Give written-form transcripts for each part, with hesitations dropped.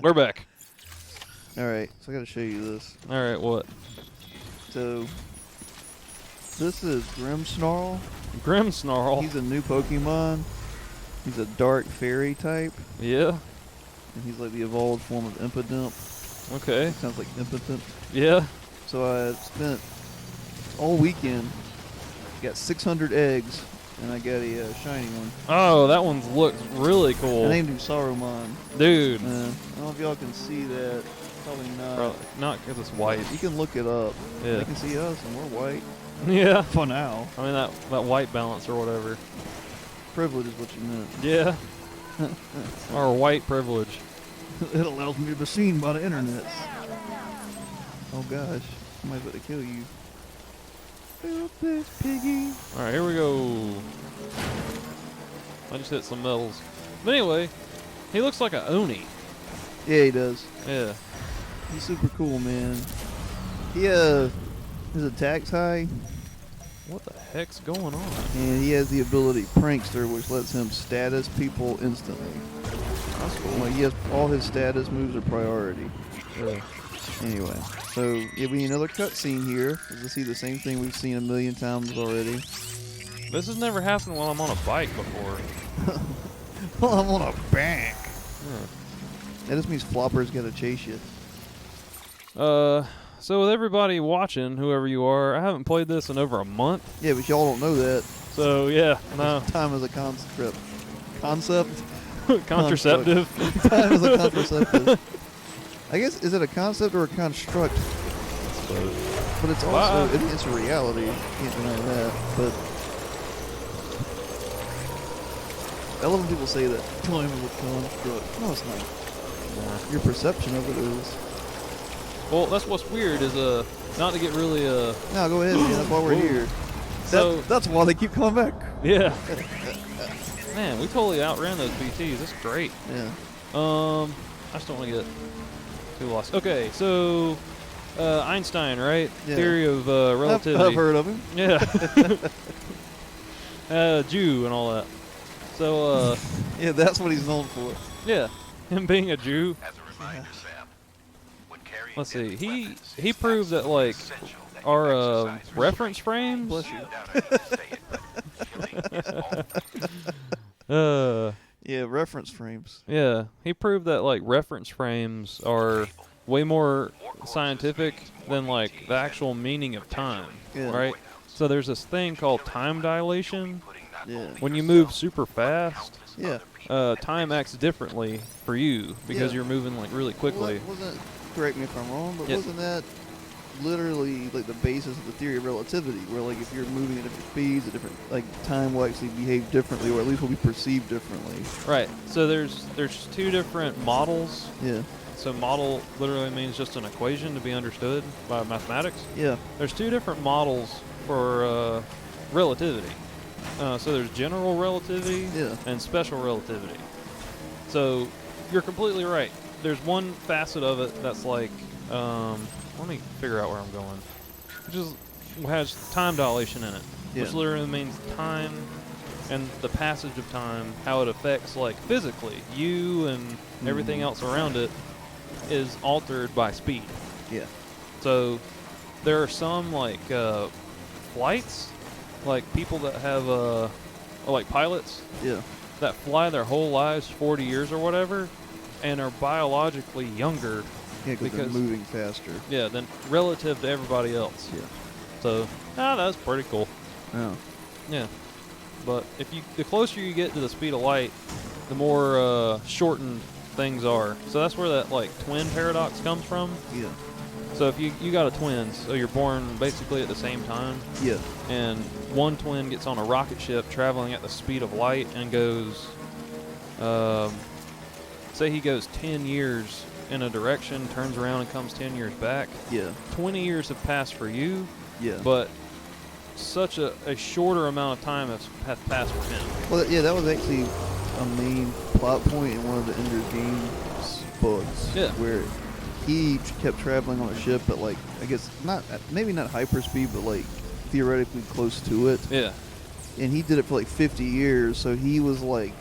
We're back. Alright, so I gotta show you this. Alright, what? So, this is Grimmsnarl. Grimmsnarl. He's a new Pokemon. He's a dark fairy type. Yeah. And he's like the evolved form of Impidimp. Okay. Sounds like impotent. Yeah. So I spent all weekend, got 600 eggs, and I got a shiny one. Oh, that one looks really I cool. named him Saruman. Dude. I don't know if y'all can see that. Probably not. Probably not because it's white. You can look it up. Yeah. They can see us, and we're white. Yeah. For now. I mean, that white balance or whatever. Privilege is what you meant. Yeah. Or white privilege. It allows me to be seen by the internet. Oh gosh, somebody's about to kill you. Help this piggy. Alright, here we go. I just hit some metals. But anyway, he looks like a Oni. Yeah, he does. Yeah. He's super cool, man. His attack's high, What the heck's going on? and he has the ability Prankster, which lets him status people instantly. That's cool. Like, he has all his status moves are priority. Yeah. Anyway, so yeah, we need another cutscene here. We'll see the same thing we've seen a million times already. This has never happened while I'm on a bike before. Well, I'm on a bank. Yeah. That just means Flopper's gotta chase you. So with everybody watching, whoever you are, I haven't played this in over a month. Yeah, but y'all don't know that. So yeah, no. Time is a concept. Concept? Contraceptive. Time is a contraceptive. I guess, is it a concept or a construct? But it's also, it's a reality. You can't deny that. But I love when people say that time is a construct. No, it's not. Nah. Your perception of it is. Well, that's what's weird is not to get really No, go ahead, man. That's why we're here. So That's why they keep coming back. yeah. Man, we totally outran those BTs. That's great. Yeah. I just don't want to get too lost. Okay, so Einstein, right? Yeah. Theory of relativity. I've heard of him. Yeah. Jew and all that. So Yeah, that's what he's known for. yeah, him being a Jew. As a reminder, Sam, when carrying Let's see. deadly He weapons, proved that it's like essential that our you exercise reference restraint. frames. Bless you. Doubt I need to say it, but killing is all. Yeah, reference frames. Yeah, he proved that like reference frames are way more scientific than like the actual meaning of time, Yeah. right? So there's this thing called time dilation. Yeah. When you move super fast, Yeah. time acts differently for you because Yeah. you're moving like really quickly. Wasn't, correct me if I'm wrong, but Yeah. wasn't that literally like the basis of the theory of relativity, where like if you're moving at different speeds, at different like time will actually behave differently, or at least will be perceived differently. Right. So there's two different models. Yeah. So model literally means just an equation to be understood by mathematics. Yeah. There's two different models for relativity. So there's general relativity Yeah. and special relativity. So you're completely right. There's one facet of it that's like, let me figure out where I'm going. Which is has time dilation in it, which Yeah. literally means time and the passage of time, how it affects like physically you and everything else around it is altered by speed. Yeah. So there are some like flights, like people that have like pilots Yeah. that fly their whole lives 40 years or whatever and are biologically younger, Yeah, because they're Because- moving faster. yeah, than relative to everybody else. Yeah. So that's pretty cool. Oh. Yeah. But the closer you get to the speed of light, the more shortened things are. So that's where that like twin paradox comes from. Yeah. So if you got a twin, so you're born basically at the same time, Yeah. and one twin gets on a rocket ship traveling at the speed of light and goes, say he goes 10 years in a direction, turns around and comes 10 years back. Yeah. 20 years have passed for you, Yeah. but such a shorter amount of time has passed for him. Well, yeah, that was actually a main plot point in one of the Ender's Games books. Yeah. Where he kept traveling on a ship at like, I guess maybe not hyperspeed, but like theoretically close to it. Yeah. And he did it for like 50 years, so he was like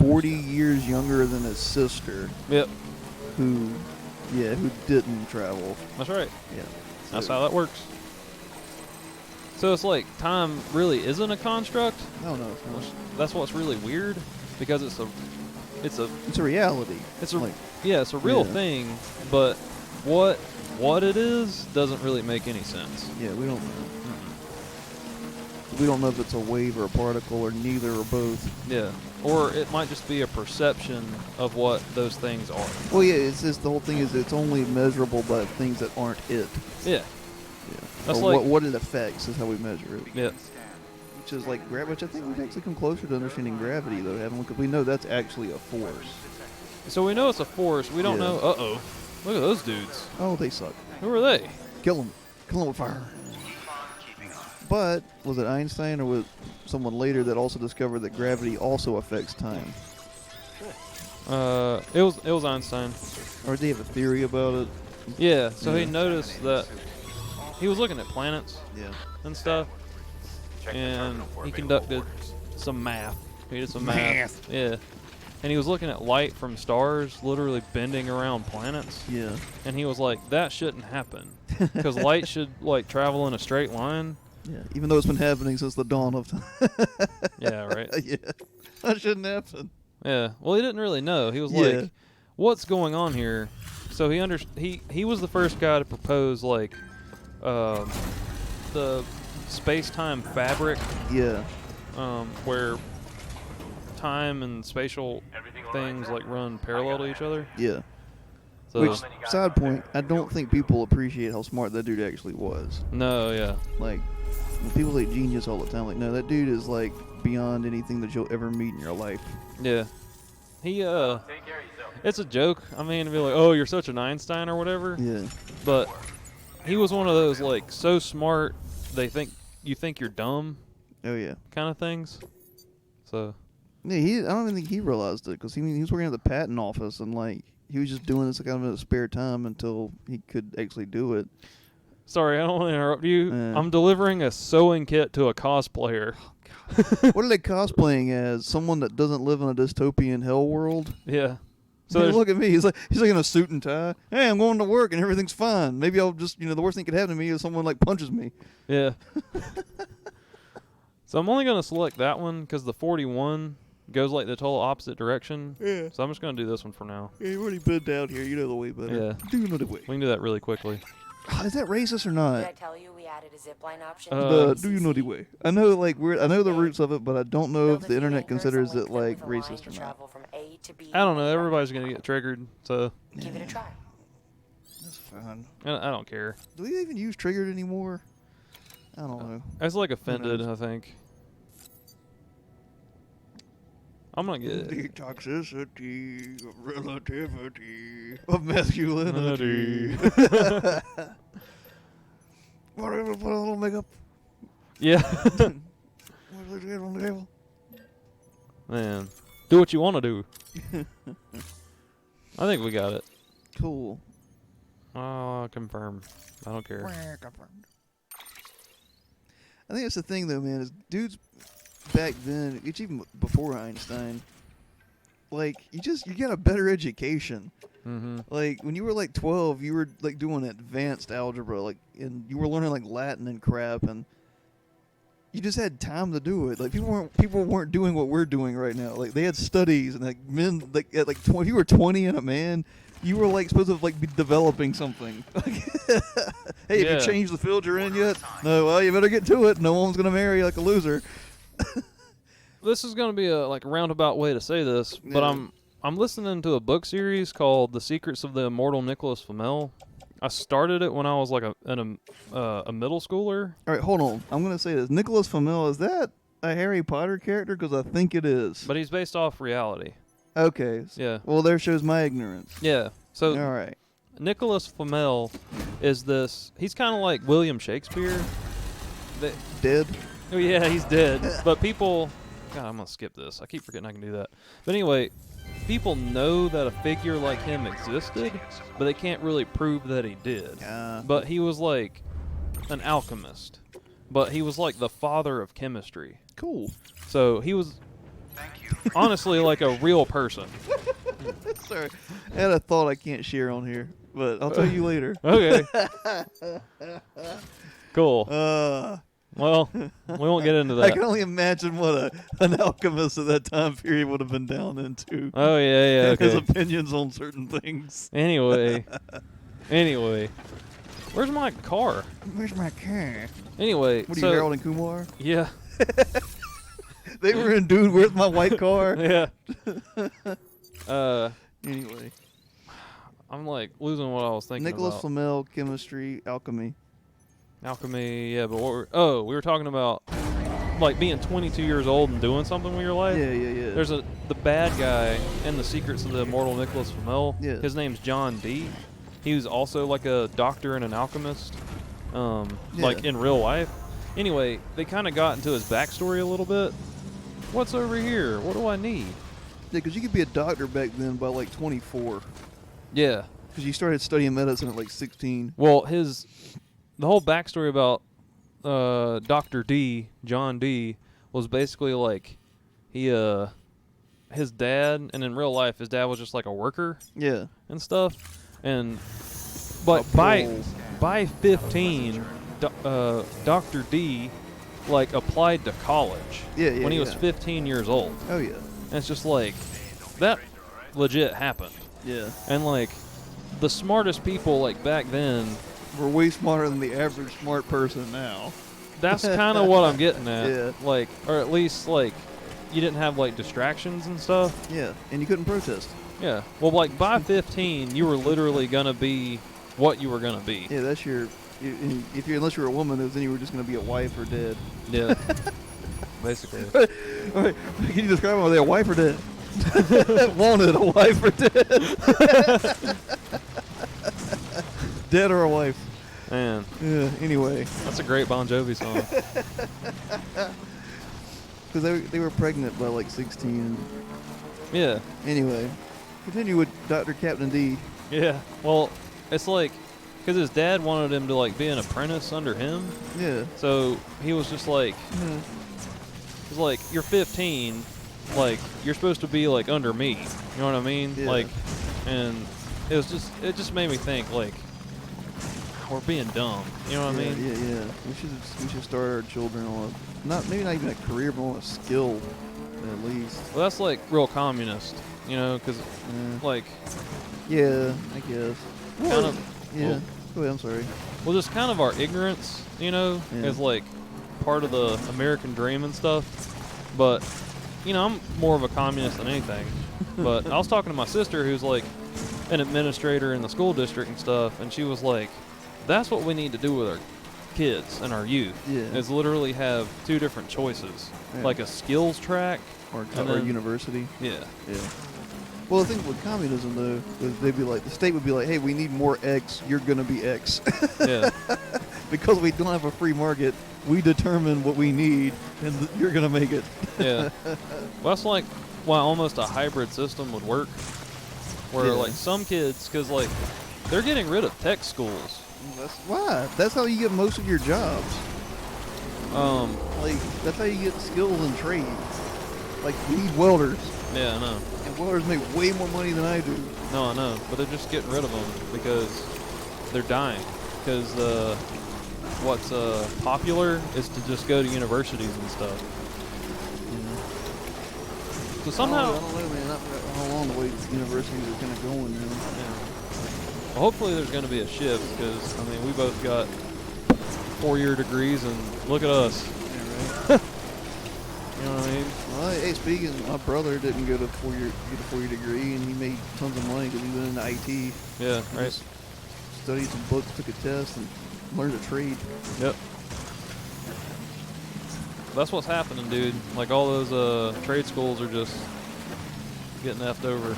40 years younger than his sister, Yep. who didn't travel. That's right. Yeah. That's how that works. So it's like time really isn't a construct. No, no, it's not. That's what's really weird, because it's a It's a reality. it's a like, yeah, it's a real yeah. thing, but what it is doesn't really make any sense. yeah, we don't know. We don't know if it's a wave or a particle or neither or both. Yeah. Or it might just be a perception of what those things are. Well, yeah, it's just the whole thing is it's only measurable by things that aren't it. Yeah. Yeah. That's or like- what it affects is how we measure it. Yeah. Which is like which I think we've actually come closer to understanding gravity, though, haven't we? Because we know that's actually a force. So we know it's a force. We don't Yeah. know. Uh-oh. Look at those dudes. Oh, they suck. Who are they? Kill them. Kill them with fire. But was it Einstein or was someone later that also discovered that gravity also affects time? It was Einstein. Or did they have a theory about it? Yeah. So he Yeah. noticed that he was looking at planets Yeah. and stuff, and he conducted some math. He did some math. Yeah. And he was looking at light from stars literally bending around planets, Yeah. and he was like, that shouldn't happen, because light should like travel in a straight line. Yeah. Even though it's been happening since the dawn of time. Yeah, right. Yeah. That shouldn't happen. Yeah. Well, he didn't really know. He was Yeah. like, what's going on here? So he was the first guy to propose like the space-time fabric, Yeah. where time and spatial things like run parallel to each other. Yeah. So Which, side point, I don't think people appreciate how smart that dude actually was. no, yeah. Like, when people say genius all the time. Like, no, that dude is, like, beyond anything that you'll ever meet in your life. Yeah. He it's a joke. I mean, to be like, "Oh, you're such an Einstein" or whatever. Yeah. But he was one of those like so smart you think you're dumb Oh, yeah. kind of things. So, Yeah, I don't even think he realized it, because he was working at the patent office, and, like, he was just doing this kind of in his spare time until he could actually do it. sorry, I don't want to interrupt you. Yeah. I'm delivering a sewing kit to a cosplayer. What are they cosplaying as? Someone that doesn't live in a dystopian hell world? Yeah. So So there's- look at me. He's like in a suit and tie. Hey, I'm going to work and everything's fine. Maybe I'll just, the worst thing that could happen to me is someone like punches me. yeah. So I'm only going to select that one because the 41 goes like the total opposite direction. Yeah. So I'm just going to do this one for now. Yeah, you've already been down here. You know the way better. Yeah. Do you know the way? We can do that really quickly. Is that racist or Did I not? tell you we added a zipline option? Do you know the way? I know I know the roots of it, but I don't know if the internet considers it like racist or not. I don't know. Everybody's going to get triggered. So Give it a try. That's fine. I don't care. Do they even use triggered anymore? I don't know. I was like offended, knows? I think. I'm going to The get toxicity of relativity of masculinity. Whatever, put a little makeup. Yeah. What's it on the table? Man. Do what you want to do. I think we got it. Cool. Confirm. I don't care. I think that's the thing, though, man. Is dudes back then, it's even before Einstein, like you got a better education. Mm-hmm. Like when you were like 12, you were like doing advanced algebra, like, and you were learning like Latin and crap, and you just had time to do it. Like people weren't doing what we're doing right now. Like they had studies, and like men, like at like 20, if you were 20 and a man, you were like supposed to like be developing something. Hey, have Yeah. you changed the field you're in yet? No. Well, you better get to it. No one's gonna marry you like a loser. This is going to be a like roundabout way to say this, but Yeah. I'm listening to a book series called The Secrets of the Immortal Nicholas Flamel. I started it when I was like a middle schooler. All right, hold on. I'm gonna say this. Nicholas Flamel, is that a Harry Potter character? Because I think it is. But he's based off reality. Okay. Yeah. Well, there shows my ignorance. Yeah. So All right. Nicholas Flamel is this. He's kind of like William Shakespeare. Dead. Oh yeah, he's dead. But people, God, I'm gonna skip this. I keep forgetting I can do that. But anyway, people know that a figure like him existed, but they can't really prove that he did. But he was like an alchemist. But he was like the father of chemistry. Cool. So he was honestly like a real person. Sorry, I had a thought I can't share on here, but I'll tell you later. Okay. Cool. Uh, Well, we won't get into I that. can only imagine what an alchemist of that time period would have been down into. Oh yeah, and his okay. opinions on certain things. Anyway, where's my car? Where's my car? Anyway, What are so you, Harold and Kumar? yeah, They were in Dude, Where's My White Car? yeah. Anyway, I'm like losing what I was thinking Nicholas about. Flamel, chemistry, alchemy. Alchemy, yeah, but we were talking about like being 22 years old and doing something with your life. Yeah. There's the bad guy in The Secrets of the Immortal Nicholas Flamel. Yeah. His name's John D. He was also like a doctor and an alchemist, like in real life. Anyway, they kind of got into his backstory a little bit. What's over here? What do I need? Yeah, because you could be a doctor back then by like 24. Yeah. Because you started studying medicine at like 16. Well, the whole backstory about Dr. D, John D, was basically like his dad, and in real life, his dad was just like a worker Yeah. and stuff. But by 15, Dr. D like applied to college. Yeah, when he was 15 years old. Oh, yeah. And it's just like that legit happened. Yeah. And like the smartest people like back then, We're way smarter than the average smart person now. that's kind of what I'm getting at. Yeah. Like, or at least like you didn't have like distractions and stuff. Yeah, and you couldn't protest. Yeah. Well, like by 15, you were literally gonna be what you were gonna be. Yeah, that's your. Unless you're a woman, then you were just going to be a wife or dead. Yeah. Basically. All right, can you describe them? Are they a wife or dead? Wanted, a wife or dead? Dead or a wife? Man, Yeah. Anyway, that's a great Bon Jovi song. because they were pregnant by like 16. Yeah. Anyway, continue with Dr. Captain D. Yeah. Well, it's like because his dad wanted him to like be an apprentice under him. Yeah. So he was just like, Yeah. he's like, you're 15, like you're supposed to be like under me. You know what I mean? Yeah. Like, and it just made me think like we're being dumb. You know what I mean? Yeah. We should start our children on maybe not even a career, but on a skill at least. Well, that's like real communist. You know, because like Yeah, I guess. kind of Yeah. Go ahead, I'm sorry. well, just kind of our ignorance. You know, Yeah. is like part of the American dream and stuff. But you know, I'm more of a communist than anything. But I was talking to my sister, who's like an administrator in the school district and stuff, and she was like, "That's what we need to do with our kids and our youth. Yeah. Is literally have two different choices, Yeah. like a skills track Or and or then- university. Yeah, Yeah. Well, the thing with communism, though, is they'd be like, the state would be like, hey, we need more X, you're going to be X. yeah, Because we don't have a free market, we determine what we need, and you're going to make it. yeah. Well, that's like why almost a hybrid system would work, where Yeah. like some kids, because like they're getting rid of tech schools. Why? That's how you get most of your jobs. Like, that's how you get skills and trades. Like, we need welders, Yeah, I know. and welders make way more money than I do. No, I know, but they're just getting rid of them because they're dying. Because what's popular is to just go to universities and stuff. So somehow, I don't know, man. I forgot how long the way universities are kind of going now. yeah. Well, hopefully there's going to be a shift because I mean we both got 4-year degrees and look at us. Yeah, right. You know what I mean? Well, hey, speaking, my brother didn't get a four-year degree, and he made tons of money because he went into IT. Yeah, He right. just studied some books, took a test, and learned a trade. Yep. That's what's happening, dude. Like all those trade schools are just getting effed over.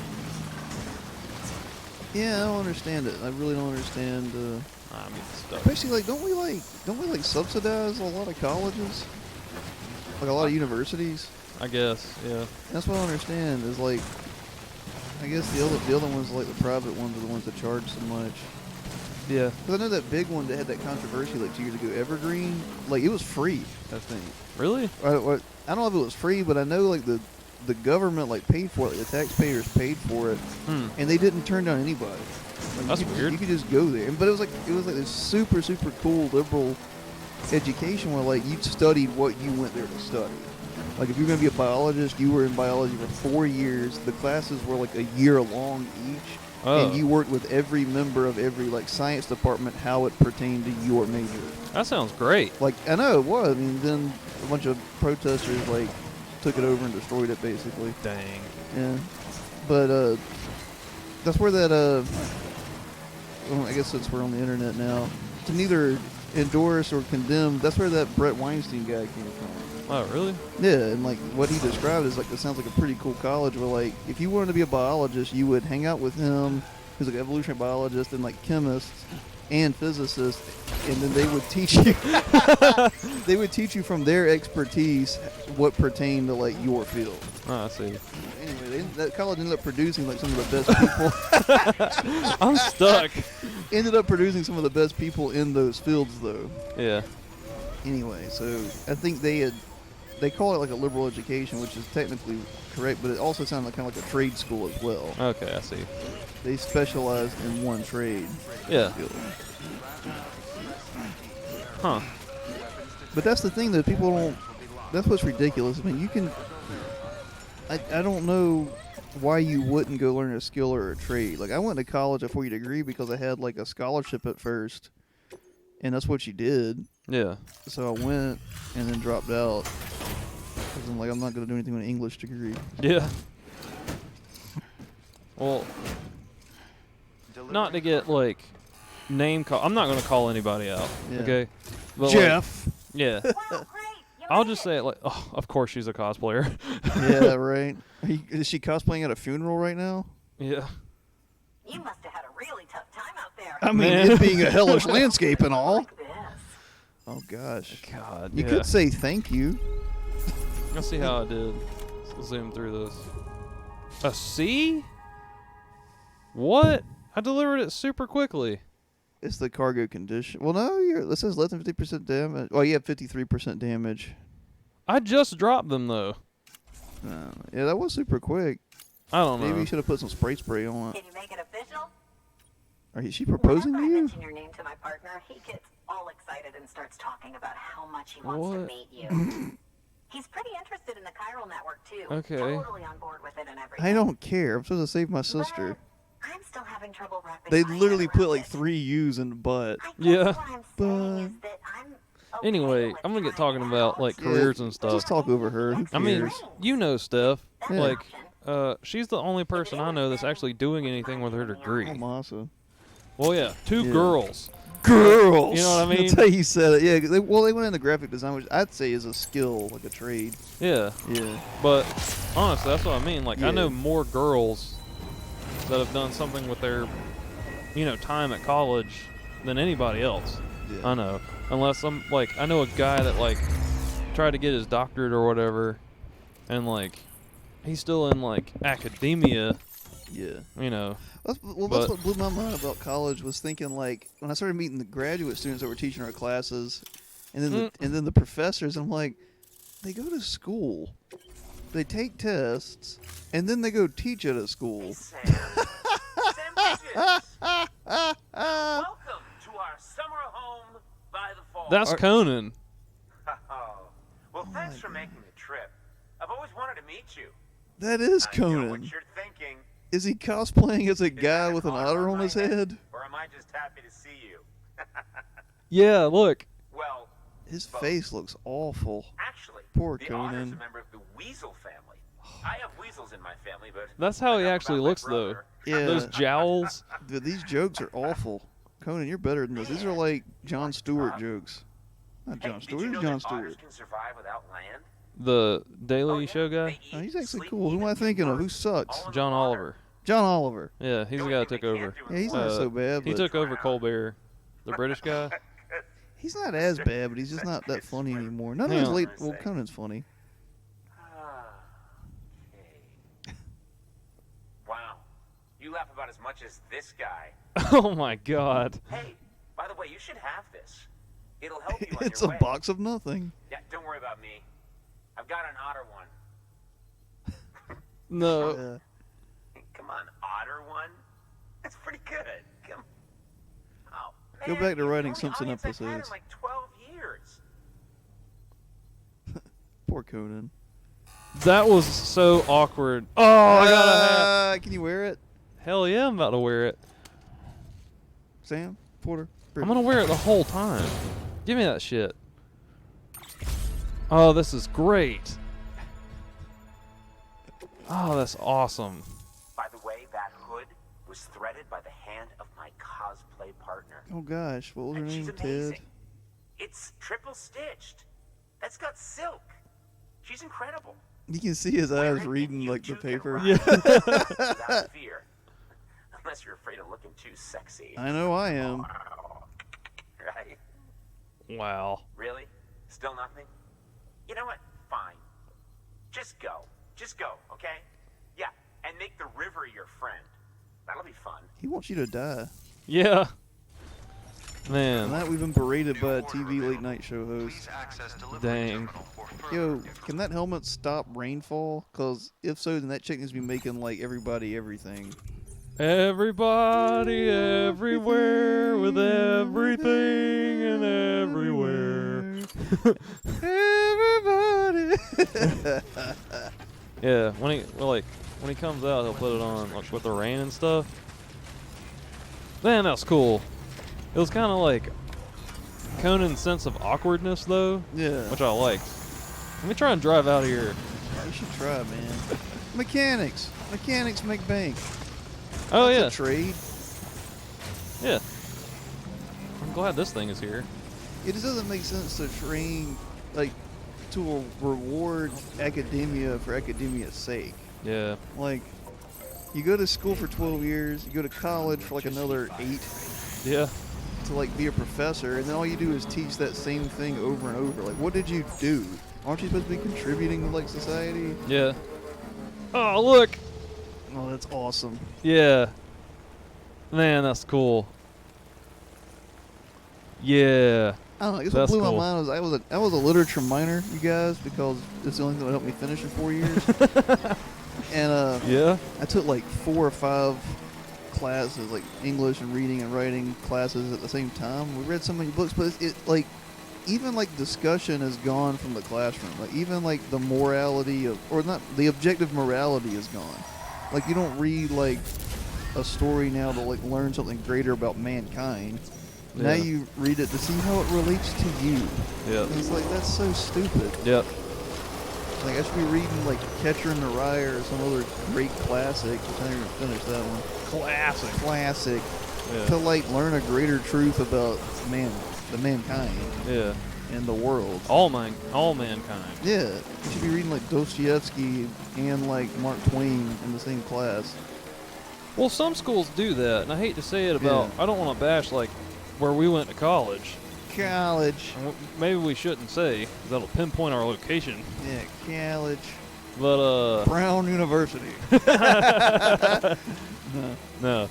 Yeah, I don't understand it. I really don't understand. I mean, stuff. Especially like, don't we like subsidize a lot of colleges, like a lot of universities? I guess, yeah. That's what I don't understand. Is like, I guess the other ones, like the private ones, are the ones that charge so much. Yeah. Because I know that big one that had that controversy like 2 years ago, Evergreen, like it was free, I think. Really? I don't know if it was free, but I know like the the government like paid for it. The taxpayers paid for it, and they didn't turn down anybody. Like, That's you could, weird. You could just go there, but it was like this super cool liberal education where like you studied what you went there to study. Like if you're gonna be a biologist, you were in biology for 4 years. The classes were like a year long each, and you worked with every member of every like science department how it pertained to your major. That sounds great. Like I know it was. I mean, then a bunch of protesters like took it over and destroyed it basically. Dang. Yeah, but that's where that well, I guess since we're on the internet now, to neither endorse or condemn. That's where that Brett Weinstein guy came from. Oh, really? Yeah, and like what he described is like it sounds like a pretty cool college where like if you wanted to be a biologist, you would hang out with him, who's like an evolutionary biologist, and like chemists and physicists, and then they would teach you. They would teach you from their expertise what pertained to like your field. Oh, I see. Anyway, that college ended up producing like some of the best people. I'm stuck. Ended up producing some of the best people in those fields, though. Yeah. Anyway, so I think they call it like a liberal education, which is technically correct, but it also sounds like kind of like a trade school as well. Okay, I see. They specialized in one trade. Yeah. Huh. But that's the thing that people don't. That's what's ridiculous. I mean, you can. I don't know why you wouldn't go learn a skill or a trade. Like I went to college a 4-year degree because I had like a scholarship at first, and that's what you did. Yeah. So I went and then dropped out because I'm like I'm not going to do anything with an English degree. Yeah. Well, not to get like name call. I'm not going to call anybody out. Yeah. Okay. But, Jeff. Like, yeah. I'll just say it like, oh, of course she's a cosplayer. Yeah, right. Is she cosplaying at a funeral right now? Yeah. You must have had a really tough time out there. I mean, Man. it being a hellish landscape and all. Like this. Oh gosh. God. You yeah. could say thank you. Let's see how I did. Let's zoom through this. A C? What? I delivered it super quickly. It's the cargo condition. Well, no, this says less than 50% damage. Oh, you have 53% damage. I just dropped them though. Yeah, that was super quick. I don't know. Maybe you should have put some spray on it. Can you make it official? Is she proposing to Whenever I you? mention your name to my partner, he gets all excited and starts talking about how much he wants to What? meet you. He's pretty interested in the chiral network too. Okay. Totally on board with it and everything. I don't care. I'm supposed to save my sister. But I'm still having trouble wrapping They my head literally put around like it. 3 U's in the butt. I guess Yeah. what I'm saying is that I'm okay Anyway, with I'm gonna get trying talking it about out. like Yeah, careers and stuff. Just talk over her. Who I mean, cares? you know Steph. That's Yeah. an Like, option. she's the only person I know that's actually doing anything with her degree. Oh, Masa. Well, yeah, two Yeah. girls. Girls. You know what I mean? That's how you said it. Yeah. They went into graphic design, which I'd say is a skill, like a trade. Yeah, Yeah. but honestly, that's what I mean. Like, I Yeah. know more girls that have done something with their, time at college than anybody else. Yeah. I know, unless I'm like, I know a guy that like tried to get his doctorate or whatever, and like, he's still in like academia. Yeah. But- That's what blew my mind about college was thinking like when I started meeting the graduate students that were teaching our classes, and then the professors. I'm like, they go to school, they take tests, and then they go teach at a school. Sam. Sam Bridges. Welcome to our summer home by the fall. That's Conan. Oh. Well, thanks for making the trip. I've always wanted to meet you. That is I know Conan. what you're thinking. Is he cosplaying as a Is guy that with an car otter on my his head? Or am I just happy to see you? Yeah, look. Well, His face looks awful. actually, Poor the otter's Conan. a member of the weasel family. I have weasels in my family, but That's how he enough actually about my looks, though. brother. Yeah. Those jowls. Dude, these jokes are awful. Conan, you're better than this. These are like Jon Stewart jokes. Not Hey, Jon did Stewart. you Who's know Jon that Stewart? otters can survive without land? The Daily Oh, yeah. Show guy. They Oh, eat, he's actually sleep, cool. Who am I even thinking of? Who work, sucks? all in the John water. Oliver. John Oliver. Yeah, he's the Don't guy think that took they can't over. do Yeah, he's not Uh, so bad, He but took over Colbert, the British guy. he's not as bad, but he's just not that funny anymore. None of his Yeah. late. Well, Conan's funny. Okay. Wow. You laugh about as much as this guy. Oh my God. Hey, by the way, you should have this. It'll help you on It's your a way. box of nothing. Yeah, don't worry about me. I've got an otter one. No. Yeah. Come on, Otter one. That's pretty good. Come. Oh, Go man, back to you're the writing only Simpson audience I've had in episodes. like 12 years. Poor Conan. That was so awkward. Oh, I got a hat. Can you wear it, Hell yeah, I'm about to wear it. Sam? Porter? I'm gonna wear it the whole time. Give me that shit. Oh, this is great. Oh, that's awesome. By the way, that hood was threaded by the hand of my cosplay partner. Oh gosh, what was her And name? she's Ted? amazing. It's triple stitched. That's got silk. She's incredible. You can see his eyes Wear it reading and you like the too can paper. ride Yeah. without fear. Unless you're afraid of looking too sexy. I know I am. Right? Wow. Really? Still nothing? You know what? Fine. Just go. Just go, okay? Yeah, and make the river your friend. That'll be fun. He wants you to die. Yeah. And Man. that we've been berated by a TV late night show host. Please access delivery Dang. terminal for further Yo, information. can that helmet stop rainfall? Cause if so, then that chick needs to be making like everybody everything. Everybody, everywhere, with everything and everywhere. Everybody. Yeah, when he comes out, he'll put it on like with the rain and stuff. Man, that's cool. It was kind of like Conan's sense of awkwardness, though, Yeah. which I liked. Let me try and drive out of here. You should try, man. Mechanics. Mechanics make bank. Oh That's yeah, a trade. yeah. I'm glad this thing is here. It just doesn't make sense to train, like, to reward academia for academia's sake. Yeah, Like, you go to school for 12 years, you go to college for like another 8 yeah. to like be a professor, and then all you do is teach that same thing over and over. Like, what did you do? Aren't you supposed to be contributing to like society? Yeah. Oh, look. Oh, that's awesome. Yeah. Man, that's cool. Yeah. I don't know. I guess what That's blew cool. my mind was I was a literature minor, you guys, because it's the only thing that helped me finish in 4 years. And Yeah. I took like 4 or 5 classes, like English and reading and writing classes at the same time. We read so many books, but it like even like discussion is gone from the classroom. Like even like the morality of, or not, the objective morality is gone. Like you don't read like a story now to like learn something greater about mankind. Now Yeah. you read it to see how it relates to you. Yep. And it's like that's so stupid. Yep. Like I should be reading like Catcher in the Rye or some other great classic. I didn't even finish that one. Classic. Classic Yeah. to like learn a greater truth about mankind Yeah. and the world. All mankind. Yeah, you should be reading like Dostoevsky and like Mark Twain in the same class. Well, some schools do that, and I hate to say it about. Yeah. I don't want to bash like where we went to college. College. And maybe we shouldn't say 'cause that'll pinpoint our location. Yeah, college. But Brown University. no.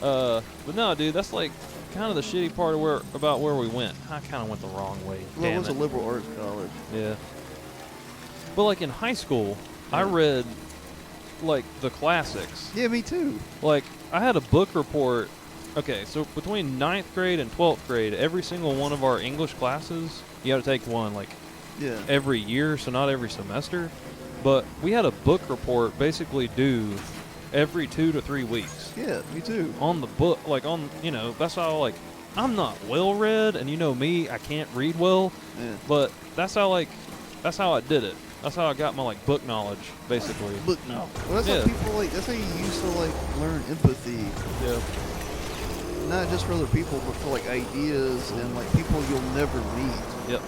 But no, dude, that's like kind of the shitty part of where we went. I kind of went the wrong way. Well, it Damn was a it. liberal arts college. Yeah. But like in high school, I Yeah. read like the classics. Yeah, me too. Like I had a book report. Okay, so between 9th grade and 12th grade, every single one of our English classes, you had to take one like Yeah. every year, so not every semester. But we had a book report basically due every 2 to 3 weeks Yeah, me too. on the book. Like on, that's how like I'm not well read, and you know me, I can't read well. Yeah. But that's how I did it. That's how I got my like book knowledge, basically. Look, no. Well, that's Yeah. how people like. That's how you used to like learn empathy, Yeah. not just for other people, but for like ideas and like people you'll never meet. Yep.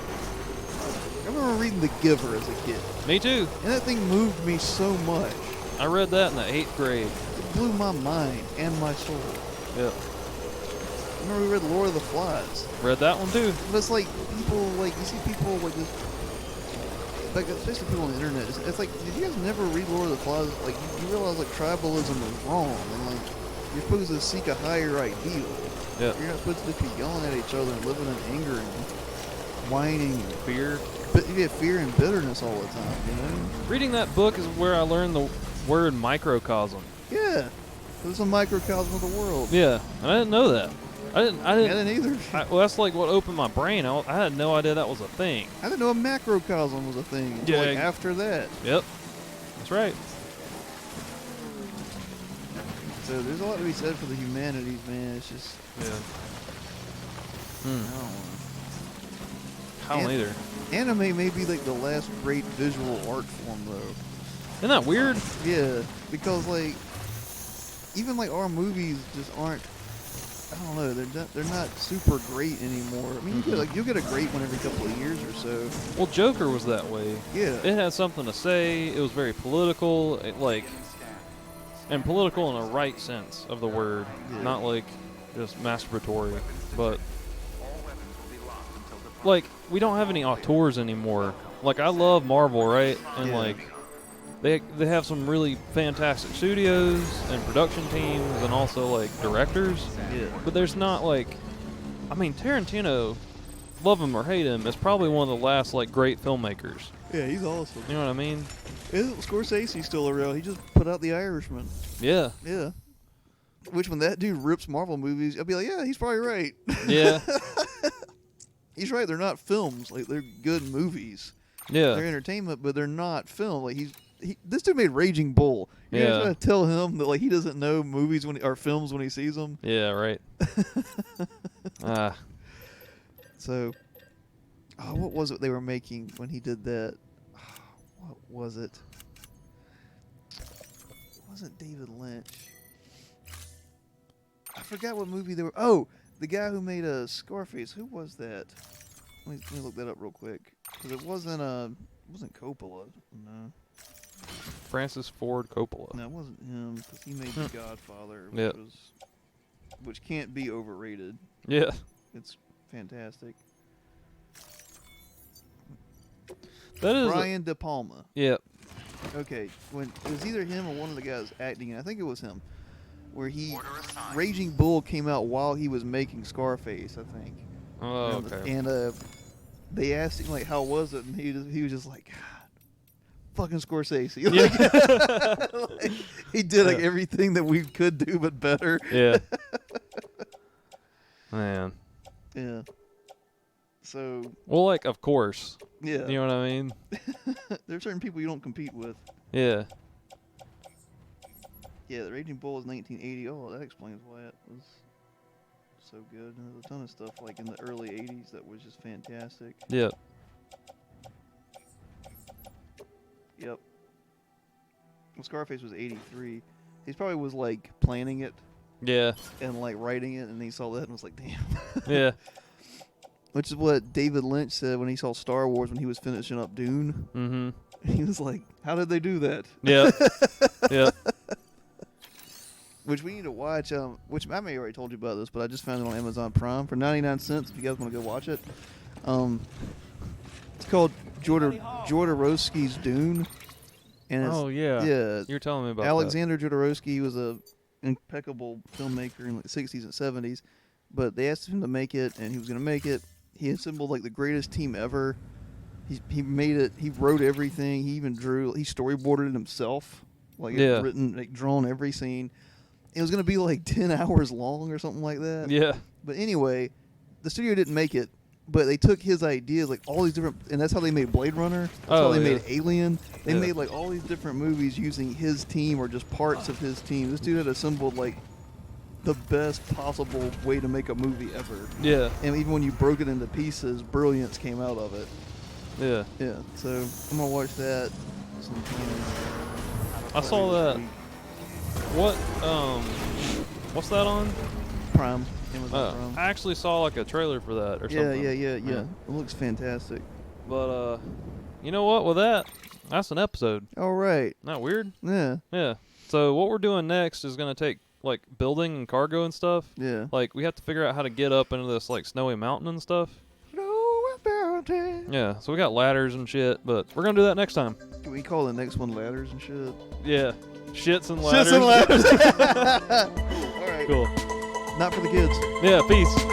I remember reading The Giver as a kid, Me too. and that thing moved me so much. I read that in the 8th grade. It blew my mind and my soul. Yep. I remember we read Lord of the Flies. Read that one too. But it's like people, like, you see people like this, like, especially people on the internet. It's like, did you guys never read Lord of the Flies? Like, you realize, like, tribalism is wrong, and, like, you're supposed to seek a higher ideal. Yep. You're not supposed to just be yelling at each other and living in anger and whining and Fear. but you get fear and bitterness all the time, you know? Reading that book is where I learned word microcosm. Yeah, it's a microcosm of the world. Yeah, and I didn't know that. I didn't. I didn't either. Well, that's like what opened my brain. I had no idea that was a thing. I didn't know a macrocosm was a thing until like Yeah. after that. Yep, that's right. So there's a lot to be said for the humanities, man. It's just Yeah. I don't know. I don't And- either. Anime may be like the last great visual art form, though. Isn't that weird? Yeah, because like even like our movies just aren't. I don't know. They're not super great anymore. I mean, you'll get a great one every couple of years or so. Well, Joker was that way. Yeah. It had something to say. It was very political, and political in a right sense of the word, Yeah. not like just masturbatory. But like, we don't have any auteurs anymore. Like, I love Marvel, right? And Yeah. like, they have some really fantastic studios and production teams, and also like directors. Yeah. But there's not like, I mean, Tarantino, love him or hate him, is probably one of the last like great filmmakers. Yeah, he's awesome. You know what I mean? Scorsese's still around. He just put out The Irishman. Yeah. Yeah. Which when that dude rips Marvel movies, I'll be like, yeah, he's probably right. Yeah. He's right. They're not films. Like they're good movies. Yeah. They're entertainment, but they're not film. Like this dude made Raging Bull. You're Yeah. gonna tell him that like he doesn't know movies or films when he sees them. Yeah. Right. So, what was it they were making when he did that? What was it? It wasn't David Lynch. I forgot what movie they were. Oh, the guy who made Scarface. Who was that? Let me look that up real quick. Because it wasn't Coppola. No. Francis Ford Coppola. No, it wasn't him. Because he made The Godfather, Yep. which can't be overrated. Yeah. It's fantastic. That is. Brian De Palma. Yeah. Okay, when it was either him or one of the guys acting, and I think it was him, where Raging Bull came out while he was making Scarface, I think. Oh, okay. And they asked him like, "How was it?" And he was just like, "God, fucking Scorsese." Like, he did like everything that we could do, but better. Yeah. Man. Yeah. So. Well, like, of course. Yeah. You know what I mean? There are certain people you don't compete with. Yeah. Yeah, the Raging Bull was 1980. Oh, that explains why it was so good. And there's a ton of stuff like in the early 80s that was just fantastic. Yeah. Yep. Well, Scarface was 83. He probably was like planning it Yeah. and like writing it, and he saw that and was like, damn. Yeah. Which is what David Lynch said when he saw Star Wars when he was finishing up Dune. Mm-hmm. He was like, how did they do that? Yeah. Yeah. Which we need to watch, which I may have already told you about this, but I just found it on Amazon Prime for 99 cents if you guys want to go watch it. It's called Jodorowsky's Dune. And it's, Oh, yeah. Yeah. You were telling me about Alexander Jodorowsky was a impeccable filmmaker in the 60s and 70s, but they asked him to make it, and he was going to make it. He assembled like the greatest team ever. He made it. He wrote everything. He even drew. He storyboarded it himself. Like Yeah. written, like drawn every scene. It was going to be like 10 hours long or something like that. that. Yeah. But anyway, the studio didn't make it, but they took his ideas, like all these different, and that's how they made Blade Runner. That's how they yeah. made Alien. They Yeah. made like all these different movies using his team or just parts of his team. This dude had assembled like the best possible way to make a movie ever. Yeah. And even when you broke it into pieces, brilliance came out of it. Yeah. Yeah, so I'm gonna watch that sometime. I saw that. What, what's that on? Prime. Amazon Prime. I actually saw like a trailer for that or Yeah, something. yeah. It looks fantastic. But, you know what? With that, that's an episode. All right. Not weird? Yeah. Yeah. So what we're doing next is going to take like building and cargo and stuff. Yeah. Like we have to figure out how to get up into this like snowy mountain and stuff. Yeah. So we got ladders and shit, but we're going to do that next time. Can we call the next one ladders and shit? Yeah. Shits and ladders. Shits and ladders. All right. Cool. Not for the kids. Yeah. Peace.